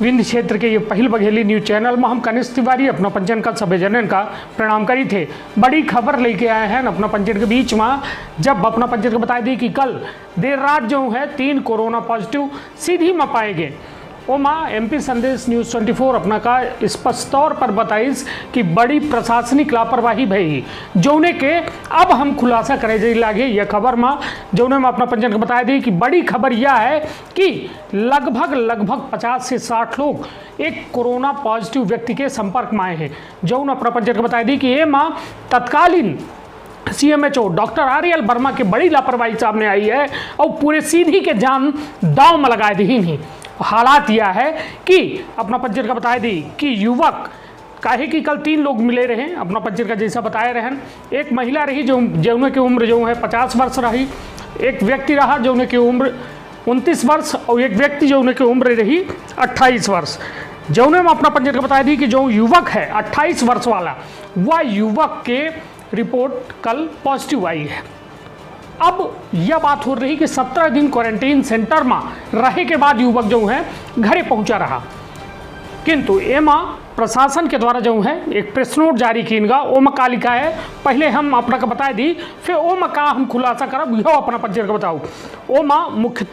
विंध्य क्षेत्र के ये पहिल बघेली न्यूज चैनल में हम कनिष्ठ तिवारी अपना पंचन का सभी जनन का प्रणाम करी थे। बड़ी खबर लेके आए हैं अपना पंचन के बीच में, जब अपना पंचन को बता दी कि कल देर रात जो है 3 कोरोना पॉजिटिव सीधी में पाए गए। वो माँ एमपी संदेश न्यूज़ 24 अपना का स्पष्ट तौर पर बताइस कि बड़ी प्रशासनिक लापरवाही भई, जौने के अब हम खुलासा करे जाए लागे यह खबर में, जौने में अपना पंचन को बता दी कि बड़ी खबर यह है कि लगभग 50 से 60 लोग एक कोरोना पॉजिटिव व्यक्ति के संपर्क में आए हैं। जौन अपना पंचन को बता दी कि ये माँ तत्कालीन CMHO डॉक्टर आर्यल वर्मा की बड़ी लापरवाही सामने आई है और पूरे सीधी के जान दांव में लगाए दी नहीं। हालात यह है कि अपना पंचर का बताया दी कि युवक काहे कि कल 3 लोग मिले रहे, अपना पंचर का जैसा बताए रहे। एक महिला रही जौने की उम्र जो है 50 वर्ष रही, एक व्यक्ति रहा जौने की उम्र 29 वर्ष और एक व्यक्ति जौने की उम्र रही 28 वर्ष। जौने में अपना पंचर का बताया दी कि जो युवक है 28 वर्ष वाला, वह युवक के रिपोर्ट कल पॉजिटिव आई है। अब यह बात हो रही कि 17 दिन क्वारंटीन सेंटर में रहे के बाद युवक जो है घरे पहुंचा रहा, किंतु एमा प्रशासन के द्वारा जो है एक प्रेस नोट जारी कीनगा। ओम का लिखा है, पहले हम अपना का बता दी फिर ओम का हम खुलासा करब, यह अपना पंचर का बताऊँ। ओमा मुख्य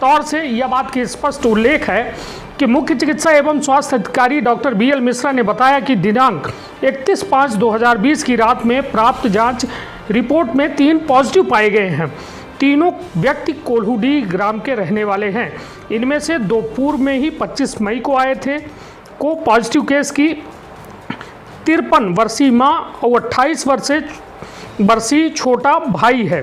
तौर से यह बात की स्पष्ट उल्लेख है कि मुख्य चिकित्सा एवं स्वास्थ्य अधिकारी डॉक्टर BL मिश्रा ने बताया कि दिनांक 31/5/2020 की रात में प्राप्त जांच रिपोर्ट में 3 पॉजिटिव पाए गए हैं। तीनों व्यक्ति कोल्हूडी ग्राम के रहने वाले हैं। इनमें से 2 पूर्व में ही 25 मई को आए थे। को पॉजिटिव केस की 53 वर्षीय माँ और 28 वर्षीय छोटा भाई है।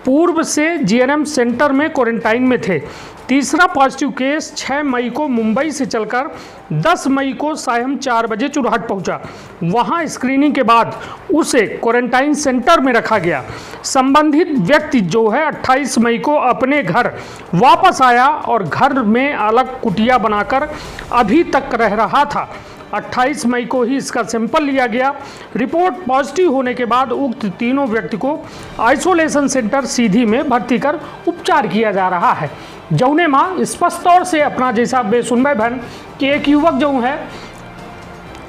पूर्व से GNM सेंटर में क्वारंटाइन में थे। तीसरा पॉजिटिव केस 6 मई को मुंबई से चलकर 10 मई को सायं 4 बजे चुरहट पहुंचा। वहां स्क्रीनिंग के बाद उसे क्वारंटाइन सेंटर में रखा गया। संबंधित व्यक्ति जो है 28 मई को अपने घर वापस आया और घर में अलग कुटिया बनाकर अभी तक रह रहा था। 28 मई को ही इसका सैंपल लिया गया। रिपोर्ट पॉजिटिव होने के बाद उक्त तीनों व्यक्ति को आइसोलेशन सेंटर सीधी में भर्ती कर उपचार किया जा रहा है। जौने माँ स्पष्ट तौर से अपना जैसा बेसुनबे बहन कि एक युवक जो है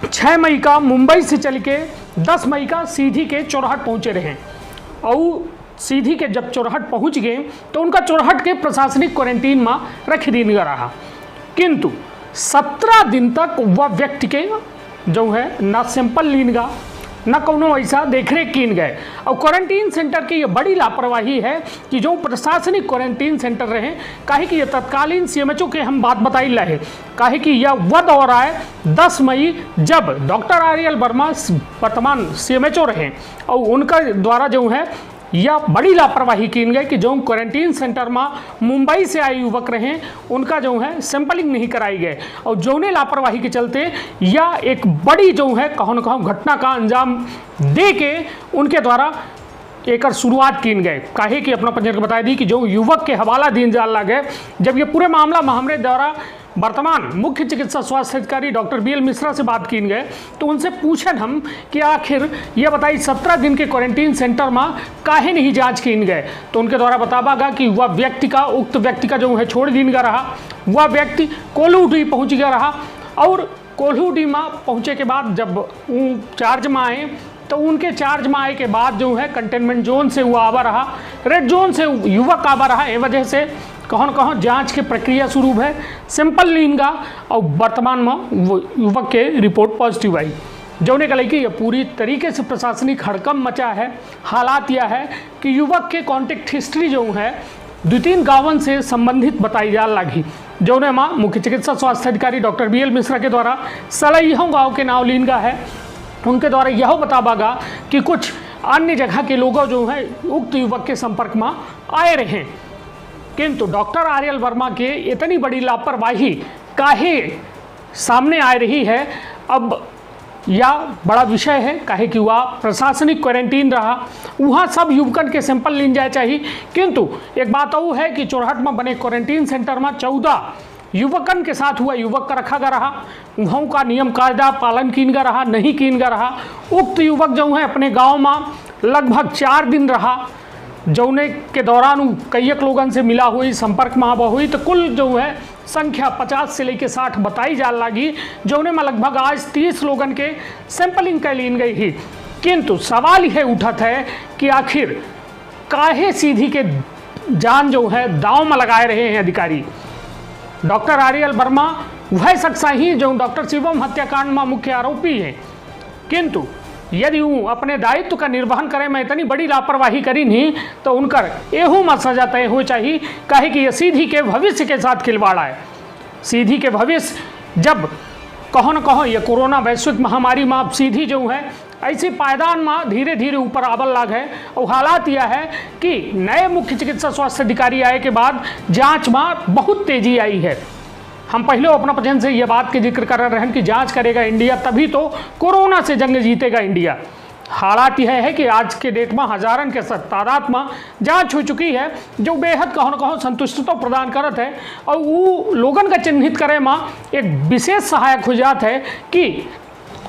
6 मई का मुंबई से चल के 10 मई का सीधी के चौराहट पहुँचे रहे और सीधी के जब चौराहट पहुँच गए तो उनका चौराहट के प्रशासनिक क्वारंटीन में रख दिया रहा, किंतु 17 दिन तक वह व्यक्ति के जो है ना सैंपल लीनगा न कोनो ऐसा देखरेख कीन गए। और क्वारंटीन सेंटर की ये बड़ी लापरवाही है कि जो प्रशासनिक क्वारंटीन सेंटर रहे, काहे कि ये तत्कालीन CMHO के हम बात बताई रहे, काहे कि यह वह दौर आए 10 मई जब डॉक्टर आर्यल वर्मा वर्तमान CMHO रहे और उनका द्वारा जो है यह बड़ी लापरवाही की गई कि जो क्वारंटीन सेंटर में मुंबई से आए युवक रहे उनका जो है सैंपलिंग नहीं कराई गए और जौने लापरवाही के चलते यह एक बड़ी जो है कहो न कहो घटना का अंजाम दे के उनके द्वारा एक शुरुआत की गए। काहे कि अपना पंचर को बता दी कि जो युवक के हवाला दिन जाल लगे, जब ये पूरे मामला में हमारे द्वारा वर्तमान मुख्य चिकित्सा स्वास्थ्य अधिकारी डॉक्टर BL मिश्रा से बात की गए तो उनसे पूछन हम कि आखिर यह बताइए 17 दिन के क्वारंटीन सेंटर में काहे नहीं जांच की गए, तो उनके द्वारा बतावागा कि वह व्यक्ति का उक्त व्यक्ति का जो है छोड़ दिन का रहा। वह व्यक्ति कोल्हूडी पहुँच गया रहा और कोल्हूडी में पहुँचे के बाद जब चार्ज में आए तो उनके चार्ज में आए के बाद जो है कंटेनमेंट जोन से वो आवा रहा, रेड जोन से युवक आवा रहा। ए वजह से कहो न कहो जांच की प्रक्रिया शुरू है, सैंपल लीनगा और वर्तमान में वो युवक के रिपोर्ट पॉजिटिव आई। जौने का लेके ये पूरी तरीके से प्रशासनिक हड़कंप मचा है। हालात यह है कि युवक के कॉन्टेक्ट हिस्ट्री जो है 2-3 गाँवन से संबंधित बताई जा लगी। जौने माँ मुख्य चिकित्सा स्वास्थ्य अधिकारी डॉक्टर BL मिश्रा के द्वारा सलैहों गाँव के नाव लीनगा है। उनके द्वारा यह बतावागा कि कुछ अन्य जगह के लोग जो हैं उक्त युवक के संपर्क में आए रहे, किंतु डॉक्टर आर्यल वर्मा के इतनी बड़ी लापरवाही काहे सामने आ रही है। अब यह बड़ा विषय है, काहे कि वह प्रशासनिक क्वारंटीन रहा, वहाँ सब युवकन के सैंपल लीन जाए चाहिए, किंतु एक बात वो है कि चौराहट में बने क्वारंटीन सेंटर में 14 युवकन के साथ हुआ युवक का रखा गया रहा। वहाँ का नियम कायदा पालन कीन गया रहा, नहीं कीन गया रहा। उक्त युवक जो है अपने गांव में लगभग 4 दिन रहा, जौने के दौरान कई लोगन से मिला हुई संपर्क में आवा हुई, तो कुल जो है संख्या 50 से लेकर 60 बताई जा लगी, जो में लगभग आज 30 लोगन के सैंपलिंग कर ली गई ही। किंतु सवाल यह उठत है कि आखिर काहे सीधी के जान जो है दांव में लगाए रहे हैं अधिकारी। डॉक्टर आर्यल वर्मा वह शख्स ही जो डॉक्टर शिवम हत्याकांड में मुख्य आरोपी हैं, किंतु यदि वो अपने दायित्व का निर्वहन करें में इतनी बड़ी लापरवाही करी नहीं तो उनकर एहू में सजा तय हो चाहिए, काहे कि यह सीधी के भविष्य के साथ खिलवाड़ा है। सीधी के भविष्य जब कहो न कहो ये कोरोना वैश्विक महामारी में अब सीधी जो है ऐसे पायदान में धीरे धीरे ऊपर आवल लाग है। और हालात यह है कि नए मुख्य चिकित्सा स्वास्थ्य अधिकारी आए के बाद जांच में बहुत तेजी आई है। हम पहले अपना पचन से यह बात के जिक्र कर रहे हैं कि जांच करेगा इंडिया तभी तो कोरोना से जंग जीतेगा इंडिया। हालात यह है कि आज के डेट में हजारन के तादाद में जांच हो चुकी है, जो बेहद कहो न कहो संतुष्टता प्रदान करत है। और वो लोगन का चिन्हित करे में एक विशेष सहायक हो जात है कि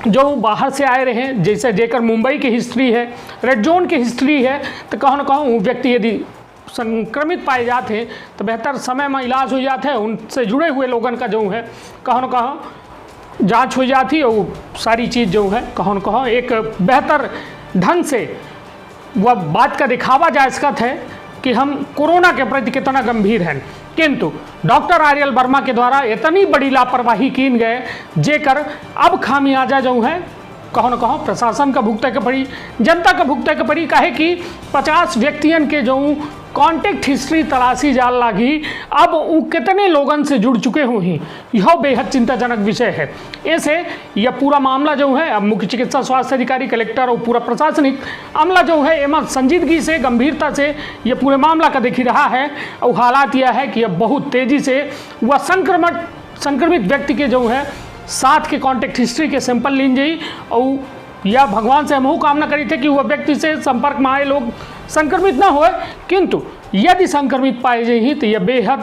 जो बाहर से आए रहे, जैसे जेकर मुंबई की हिस्ट्री है, रेड जोन की हिस्ट्री है, तो कहो न कहो व्यक्ति यदि संक्रमित पाए जाते हैं तो बेहतर समय में इलाज हो जाता है। उनसे जुड़े हुए लोगों का जो है कहो न कहो जांच हो जाती है और सारी चीज़ जो है कहो न कहो एक बेहतर ढंग से वह बात का दिखावा जा सकता है कि हम कोरोना के प्रति कितना गंभीर हैं। किंतु डॉक्टर आर्यल वर्मा के द्वारा इतनी बड़ी लापरवाही की गए जेकर अब खामियाजा जो है कहो न कहो प्रशासन का भुगते के पड़ी, जनता का भुगते के पड़ी। काहे कि 50 व्यक्तियों के जो कॉन्टेक्ट हिस्ट्री तलाशी जाल लागी, अब वो कितने लोगों से जुड़ चुके हुए हैं, यह बेहद चिंताजनक विषय है। ऐसे यह पूरा मामला जो है अब मुख्य चिकित्सा स्वास्थ्य अधिकारी, कलेक्टर और पूरा प्रशासनिक अमला जो है एवं संजीदगी से गंभीरता से यह पूरे मामला का देख रहा है। और हालात यह है कि अब बहुत तेज़ी से वह संक्रमित व्यक्ति के जो है साथ के कॉन्टेक्ट हिस्ट्री के सैंपल लीन जाई। और या भगवान से हम कामना करी थे कि वह व्यक्ति से संपर्क में आए लोग संक्रमित ना हो, किंतु यदि संक्रमित पाए जाए तो यह बेहद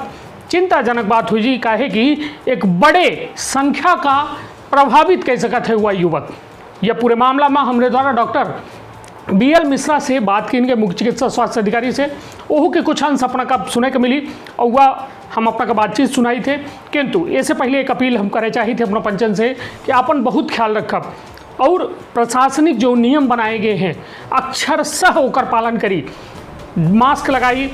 चिंताजनक बात हुई जी। काहे कि एक बड़े संख्या का प्रभावित कह सकता है हुआ युवक। यह पूरे मामला में हमारे द्वारा डॉक्टर BL मिश्रा से बात की, इनके मुख्य चिकित्सा स्वास्थ्य अधिकारी से, ओहू के कुछ अंश अपना का सुने के मिली और वह हम अपना का बातचीत सुनाई थे। किंतु इससे पहले एक अपील हम करे चाहिए थे अपना पंचन से कि अपन बहुत ख्याल रखब और प्रशासनिक जो नियम बनाए गए हैं अक्षरशः होकर पालन करी। मास्क लगाई,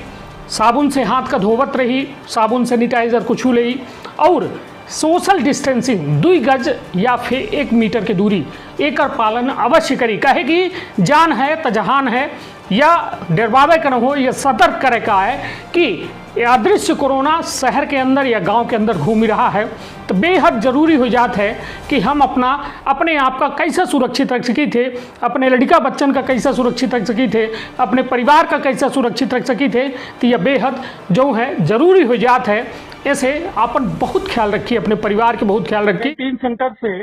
साबुन से हाथ का धोवत रही, साबुन सैनिटाइजर कुछ ले, और सोशल डिस्टेंसिंग 2 गज या फिर 1 मीटर की दूरी एक पालन अवश्य करी। कहे कि जान है तो जहान है, या डरवावे का न हो, यह सतर्क करे का है कि यह अदृश्य कोरोना शहर के अंदर या गांव के अंदर घूम रहा है। तो बेहद ज़रूरी हो जाता है कि हम अपने आप का कैसे सुरक्षित रख सकी थे, अपने लड़का बच्चन का कैसे सुरक्षित रख सकी थे, अपने परिवार का कैसे सुरक्षित रख सकी थे। तो यह बेहद जो है ज़रूरी हो जाता है। ऐसे अपन बहुत ख्याल रखिए, अपने परिवार के बहुत ख्याल रखिए। 3 सेंटर से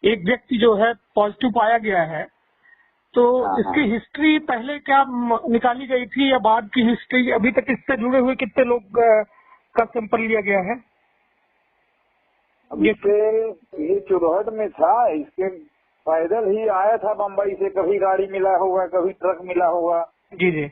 एक व्यक्ति जो है पॉजिटिव पाया गया है, तो इसकी हिस्ट्री पहले क्या निकाली गई थी या बाद की हिस्ट्री, अभी तक इससे जुड़े हुए कितने लोग का सैंपल लिया गया है? ये चुरहट में था, इसके पैदल ही आया था बम्बई से, कभी गाड़ी मिला होगा कभी ट्रक मिला होगा। जी जी,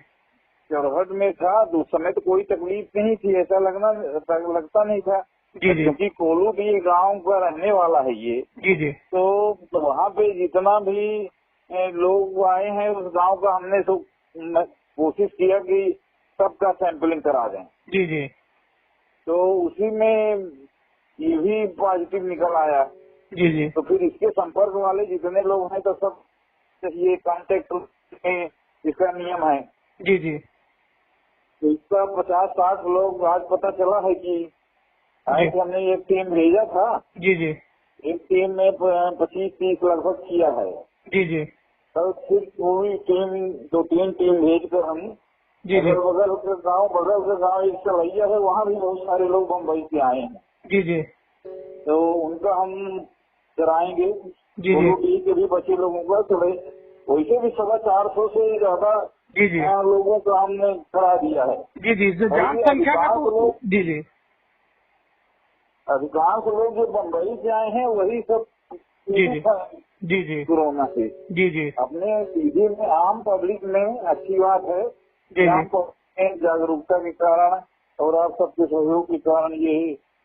चुरहट में था तो उस समय तो कोई तकलीफ नहीं थी, ऐसा लगता नहीं था। जी जी, क्योंकि कोलू भी गांव का रहने वाला है ये। जी जी, तो वहाँ पे जितना भी लोग आए हैं उस गांव का हमने तो कोशिश किया कि सबका सैंपलिंग करा दें। जी जी, तो उसी में ये भी पॉजिटिव निकल आया। जी जी, तो फिर इसके संपर्क वाले जितने लोग हैं तो सब ये कांटेक्ट में इसका नियम है। जी जी, तो इसका 50-60 लोग आज पता चला है कि आज हमने एक टीम भेजा था। जी जी, एक टीम में 25-30 लगभग किया है। जी जी, तो फिर पूरी टीम 2-3 टीम भेजकर हम जी जी, बगल के गाँव एक चलैया है, वहाँ भी बहुत सारे लोग बम्बई से आए हैं। जी जी, तो उनका हम कराएंगे। जी जी, के भी बच्चे लोगों का थोड़े वैसे भी 450 से ज्यादा जी जी, लोगों का हमने करा दिया है। जी जी, जांच संख्या का तो जी जी, अधिकांश लोग जो बम्बई से आए हैं वही सब जी जी, जी जी, कोरोना से। जी जी, अपने सीधे में आम पब्लिक में अच्छी बात है जी जागरूकता के कारण और आप सबके सहयोग के कारण ये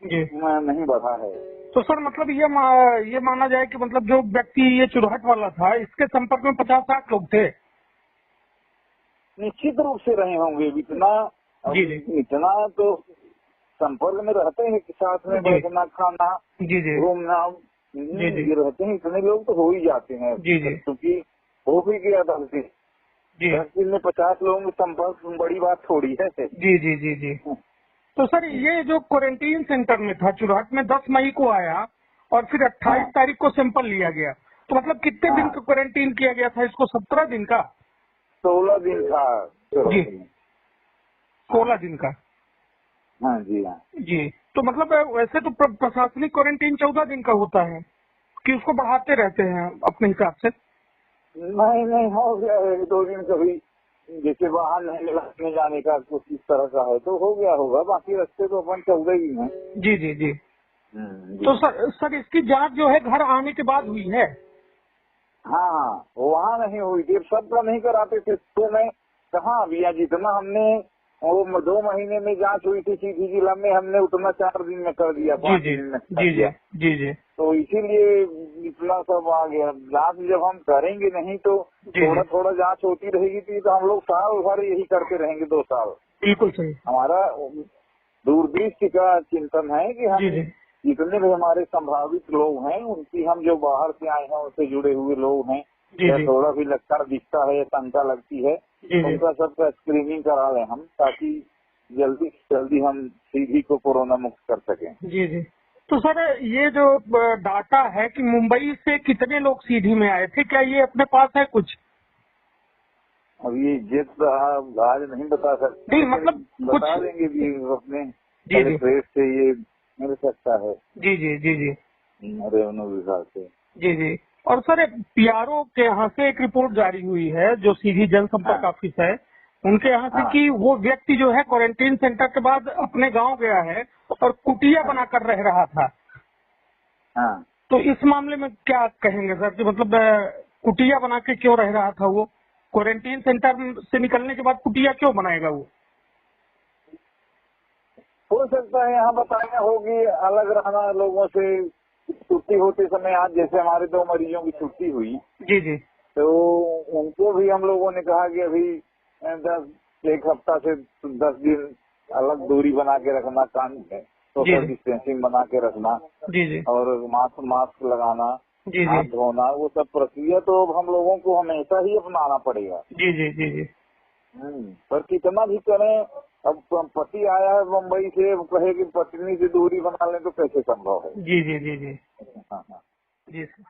जी। नहीं बढ़ा है। तो सर मतलब ये माना जाए कि मतलब जो व्यक्ति ये चुरहट वाला था, इसके संपर्क में 50-60 लोग थे। निश्चित रूप से रहे होंगे, जी जी इतना तो संपर्क में रहते हैं कि साथ में जी। बैठना, खाना, जी जी घूमना, जी जी ये रहते हैं, इतने लोग तो हो ही जाते हैं। जी जी क्योंकि हो भी गया 10 दिन, जी 10 दिन में 50 लोगों में संपर्क बड़ी बात थोड़ी है। जी जी जी जी। तो सर ये जो क्वारंटीन सेंटर में था चुरहट में 10 मई को आया और फिर 28 तारीख को सैंपल लिया गया, तो मतलब कितने दिन का क्वारंटीन किया गया था इसको? 17 दिन का? 16 दिन था। जी 16 दिन का। हाँ जी, हाँ जी। तो मतलब वैसे तो प्रशासनिक क्वारंटीन 14 दिन का होता है कि उसको बढ़ाते रहते हैं अपने हिसाब से? नहीं हो गया है 2 दिन कभी, जैसे वाहन नहीं मिलाने जाने का कुछ इस तरह का है तो हो गया होगा, बाकी रास्ते तो अपन 14 दिन है। जी जी जी। जी। तो सर इसकी जांच जो है घर आने के बाद हुई है? हाँ, वहाँ नहीं हुई थी, सबका नहीं कराते थे तो मैं कहाँ अभी यहाँ जितना हमने वो 2 महीने में जांच हुई थी सीधी जिला में, हमने उतना 4 दिन में कर दिया, जी 5 जी दिन में कर जी दिया। जी जी जी तो इसीलिए इतना सब आ गया। जांच जब हम करेंगे नहीं तो जी थोड़ा थोड़ा जांच होती रहेगी तो हम लोग साल भर यही करते रहेंगे, 2 साल। बिल्कुल सही। हमारा दूरदृष्टि का चिंतन है कि हम जी जी जितने भी हमारे संभावित लोग हैं, उनकी हम जो बाहर से आए हैं उनसे जुड़े हुए लोग हैं, जी या जी थोड़ा भी लक्षण दिखता है या शंका लगती है, जी जी उनका सबका स्क्रीनिंग करा लें हम, ताकि जल्दी से जल्दी हम सीधी को कोरोना मुक्त कर सकें। जी जी। तो सर ये जो डाटा है कि मुंबई से कितने लोग सीधी में आए थे, क्या ये अपने पास है कुछ? अब ये एग्जैक्ट आज नहीं बता सकते, नहीं लेकिन मतलब बता कुछ। देंगे भी अपने जी जी कलेक्ट्रेट से, ये मिल सकता है जी जी जी जी रेवेन्यू विभाग से। जी जी। और सर पीआरओ के यहाँ से एक रिपोर्ट जारी हुई है, जो सीधी जनसंपर्क हाँ ऑफिस है उनके यहाँ से, हाँ कि वो व्यक्ति जो है क्वारंटीन सेंटर के बाद अपने गांव गया है और कुटिया हाँ बनाकर रह रहा था। हाँ। तो इस मामले में क्या कहेंगे सर, कि मतलब कुटिया बना के क्यों रह रहा था वो? क्वारंटीन सेंटर से निकलने के बाद कुटिया क्यों बनाएगा वो? हो सकता है यहाँ बताया होगी, अलग रहना लोगों से। छुट्टी होते समय आज जैसे हमारे 2 मरीजों की छुट्टी हुई, जी जी तो उनको भी हम लोगों ने कहा कि अभी 1 हफ्ता से 10 दिन अलग दूरी बना के रखना, काम है सोशल डिस्टेंसिंग बना के रखना, जी जी और मास्क लगाना, जी हाथ जी धोना, वो सब प्रक्रिया तो अब हम लोगों को हमेशा ही अपनाना पड़ेगा। जी जी जी जी पर कितना भी करें, अब पति आया है मुंबई से, अब कहे कि पत्नी से दूरी बना लें तो कैसे संभव है। जी जी जी जी हाँ हाँ। जी सर।